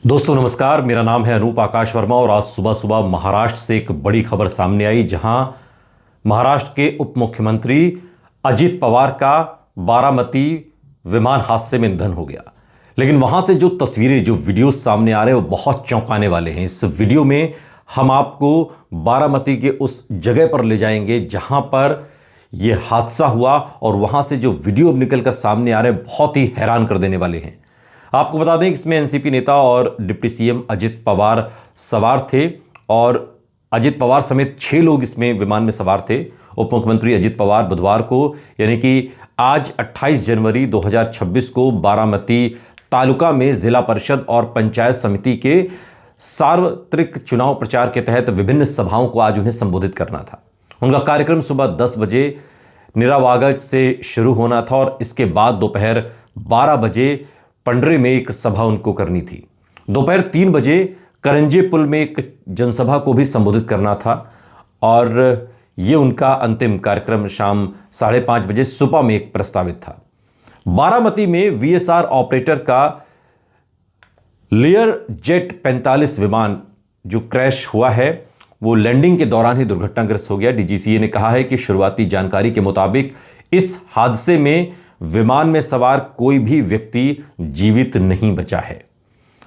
दोस्तों नमस्कार, मेरा नाम है अनूप आकाश वर्मा और आज सुबह सुबह महाराष्ट्र से एक बड़ी खबर सामने आई जहां महाराष्ट्र के उप मुख्यमंत्री अजित पवार का बारामती विमान हादसे में निधन हो गया। लेकिन वहां से जो तस्वीरें, जो वीडियो सामने आ रहे हैं वो बहुत चौंकाने वाले हैं। इस वीडियो में हम आपको बारामती के उस जगह पर ले जाएंगे जहां पर यह हादसा हुआ और वहां से जो वीडियो निकलकर सामने आ रहे हैं बहुत ही हैरान कर देने वाले हैं। आपको बता दें कि इसमें एनसीपी नेता और डिप्टी सीएम अजित पवार सवार थे और अजित पवार समेत 6 लोग इसमें विमान में सवार थे। उप मुख्यमंत्री अजित पवार बुधवार को यानी कि आज 28 जनवरी 2026 को बारामती तालुका में जिला परिषद और पंचायत समिति के सार्वत्रिक चुनाव प्रचार के तहत विभिन्न सभाओं को आज उन्हें संबोधित करना था। उनका कार्यक्रम सुबह 10 बजे निरावागज से शुरू होना था और इसके बाद दोपहर 12 बजे पंडरे में एक सभा उनको करनी थी। दोपहर 3 बजे करंजे पुल में एक जनसभा को भी संबोधित करना था और यह उनका अंतिम कार्यक्रम शाम 5:30 बजे सुपा में एक प्रस्तावित था। बारामती में वीएसआर ऑपरेटर का लेयर जेट 45 विमान जो क्रैश हुआ है वो लैंडिंग के दौरान ही दुर्घटनाग्रस्त हो गया। डीजीसीए ने कहा है कि शुरुआती जानकारी के मुताबिक इस हादसे में विमान में सवार कोई भी व्यक्ति जीवित नहीं बचा है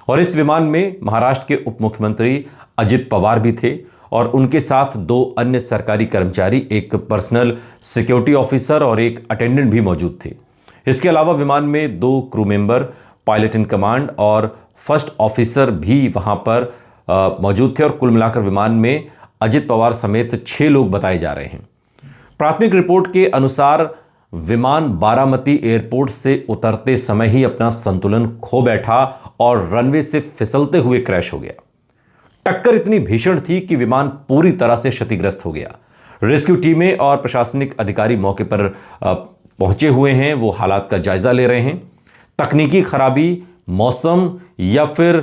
और इस विमान में महाराष्ट्र के उप मुख्यमंत्री अजित पवार भी थे और उनके साथ 2 अन्य सरकारी कर्मचारी, एक पर्सनल सिक्योरिटी ऑफिसर और एक अटेंडेंट भी मौजूद थे। इसके अलावा विमान में 2 crew member, pilot in command और फर्स्ट ऑफिसर भी वहां पर मौजूद थे और कुल मिलाकर विमान में अजित पवार समेत 6 लोग बताए जा रहे हैं। प्राथमिक रिपोर्ट के अनुसार विमान बारामती एयरपोर्ट से उतरते समय ही अपना संतुलन खो बैठा और रनवे से फिसलते हुए क्रैश हो गया। टक्कर इतनी भीषण थी कि विमान पूरी तरह से क्षतिग्रस्त हो गया। रेस्क्यू टीमें और प्रशासनिक अधिकारी मौके पर पहुंचे हुए हैं, वो हालात का जायजा ले रहे हैं। तकनीकी खराबी, मौसम या फिर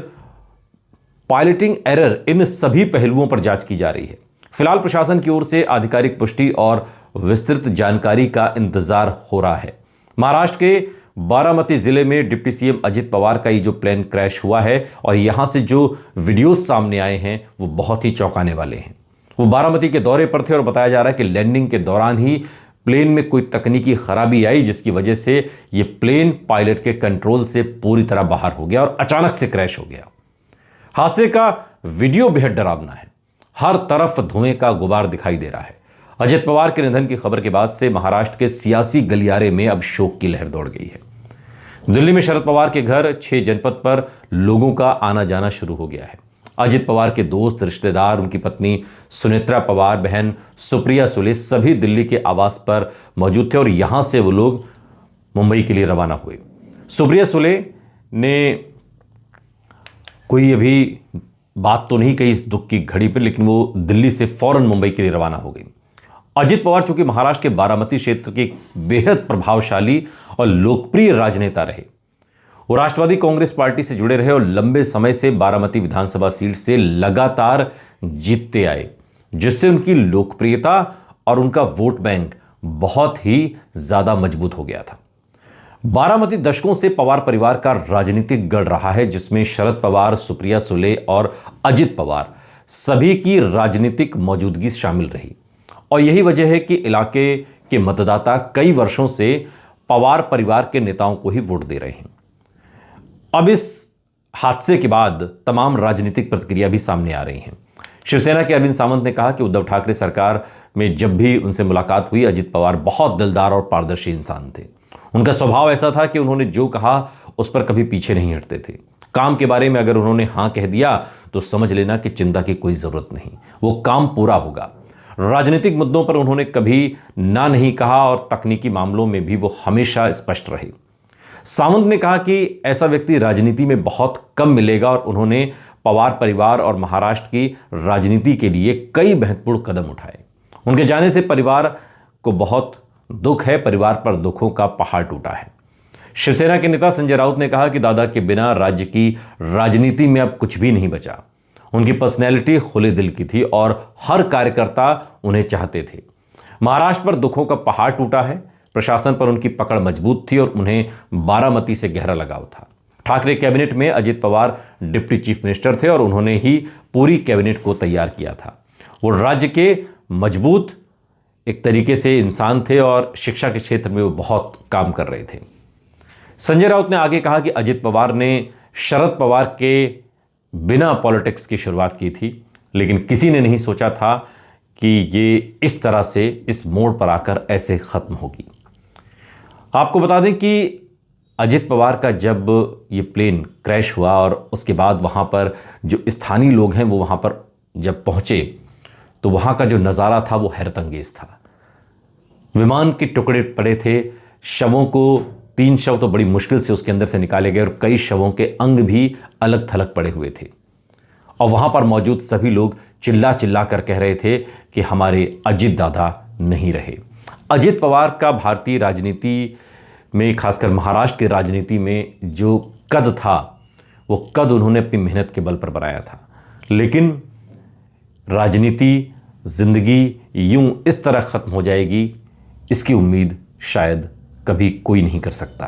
पायलटिंग एरर, इन सभी पहलुओं पर जांच की जा रही है। फिलहाल प्रशासन की ओर से आधिकारिक पुष्टि और विस्तृत जानकारी का इंतजार हो रहा है। महाराष्ट्र के बारामती जिले में डिप्टी सीएम अजित पवार का ये जो प्लेन क्रैश हुआ है और यहां से जो वीडियोस सामने आए हैं वो बहुत ही चौंकाने वाले हैं। वो बारामती के दौरे पर थे और बताया जा रहा है कि लैंडिंग के दौरान ही प्लेन में कोई तकनीकी खराबी आई जिसकी वजह से ये प्लेन पायलट के कंट्रोल से पूरी तरह बाहर हो गया और अचानक से क्रैश हो गया। हादसे का वीडियो बेहद डरावना है। हर तरफ धुएं का गुबार दिखाई दे रहा है। अजित पवार के निधन की खबर के बाद से महाराष्ट्र के सियासी गलियारे में अब शोक की लहर दौड़ गई है। दिल्ली में शरद पवार के घर 6 जनपद पर लोगों का आना जाना शुरू हो गया है। अजित पवार के दोस्त, रिश्तेदार, उनकी पत्नी सुनेत्रा पवार, बहन सुप्रिया सुले सभी दिल्ली के आवास पर मौजूद थे और यहां से वो लोग मुंबई के लिए रवाना हुए। सुप्रिया सुले ने कोई अभी बात तो नहीं कही इस दुख की घड़ी पर, लेकिन वो दिल्ली से फौरन मुंबई के लिए रवाना हो गई। अजित पवार चूंकि महाराष्ट्र के बारामती क्षेत्र के बेहद प्रभावशाली और लोकप्रिय राजनेता रहे, वो राष्ट्रवादी कांग्रेस पार्टी से जुड़े रहे और लंबे समय से बारामती विधानसभा सीट से लगातार जीतते आए, जिससे उनकी लोकप्रियता और उनका वोट बैंक बहुत ही ज्यादा मजबूत हो गया था। बारामती दशकों से पवार परिवार का राजनीतिक गढ़ रहा है, जिसमें शरद पवार, सुप्रिया सुले और अजित पवार सभी की राजनीतिक मौजूदगी शामिल रही और यही वजह है कि इलाके के मतदाता कई वर्षों से पवार परिवार के नेताओं को ही वोट दे रहे हैं। अब इस हादसे के बाद तमाम राजनीतिक प्रतिक्रिया भी सामने आ रही हैं। शिवसेना के अरविंद सावंत ने कहा कि उद्धव ठाकरे सरकार में जब भी उनसे मुलाकात हुई, अजित पवार बहुत दिलदार और पारदर्शी इंसान थे। उनका स्वभाव ऐसा था कि उन्होंने जो कहा उस पर कभी पीछे नहीं हटते थे। काम के बारे में अगर उन्होंने हां कह दिया तो समझ लेना कि चिंता की कोई जरूरत नहीं, वो काम पूरा होगा। राजनीतिक मुद्दों पर उन्होंने कभी ना नहीं कहा और तकनीकी मामलों में भी वो हमेशा स्पष्ट रहे। सावंत ने कहा कि ऐसा व्यक्ति राजनीति में बहुत कम मिलेगा और उन्होंने पवार परिवार और महाराष्ट्र की राजनीति के लिए कई महत्वपूर्ण कदम उठाए। उनके जाने से परिवार को बहुत दुख है, परिवार पर दुखों का पहाड़ टूटा है। शिवसेना के नेता संजय राउत ने कहा कि दादा के बिना राज्य की राजनीति में अब कुछ भी नहीं बचा। उनकी पर्सनैलिटी खुले दिल की थी और हर कार्यकर्ता उन्हें चाहते थे। महाराष्ट्र पर दुखों का पहाड़ टूटा है। प्रशासन पर उनकी पकड़ मजबूत थी और उन्हें बारामती से गहरा लगाव था। ठाकरे कैबिनेट में Ajit Pawar deputy chief minister थे और उन्होंने ही पूरी कैबिनेट को तैयार किया था। वो राज्य के मजबूत एक तरीके से इंसान थे और शिक्षा के क्षेत्र में वो बहुत काम कर रहे थे। संजय राउत ने आगे कहा कि अजित पवार ने शरद पवार के बिना पॉलिटिक्स की शुरुआत की थी, लेकिन किसी ने नहीं सोचा था कि ये इस तरह से इस मोड़ पर आकर ऐसे खत्म होगी। आपको बता दें कि अजित पवार का जब ये प्लेन क्रैश हुआ और उसके बाद वहाँ पर जो स्थानीय लोग हैं वो वहाँ पर जब पहुँचे तो वहाँ का जो नज़ारा था वो हैरतअंगेज था। विमान के टुकड़े पड़े थे, शवों को 3 शव तो बड़ी मुश्किल से उसके अंदर से निकाले गए और कई शवों के अंग भी अलग थलग पड़े हुए थे। और वहाँ पर मौजूद सभी लोग चिल्ला चिल्ला कर कह रहे थे कि हमारे अजित दादा नहीं रहे। अजित पवार का भारतीय राजनीति में, खासकर महाराष्ट्र की राजनीति में जो कद था वो कद उन्होंने अपनी मेहनत के बल पर बनाया था। लेकिन राजनीति, जिंदगी यूं इस तरह खत्म हो जाएगी, इसकी उम्मीद शायद कभी कोई नहीं कर सकता।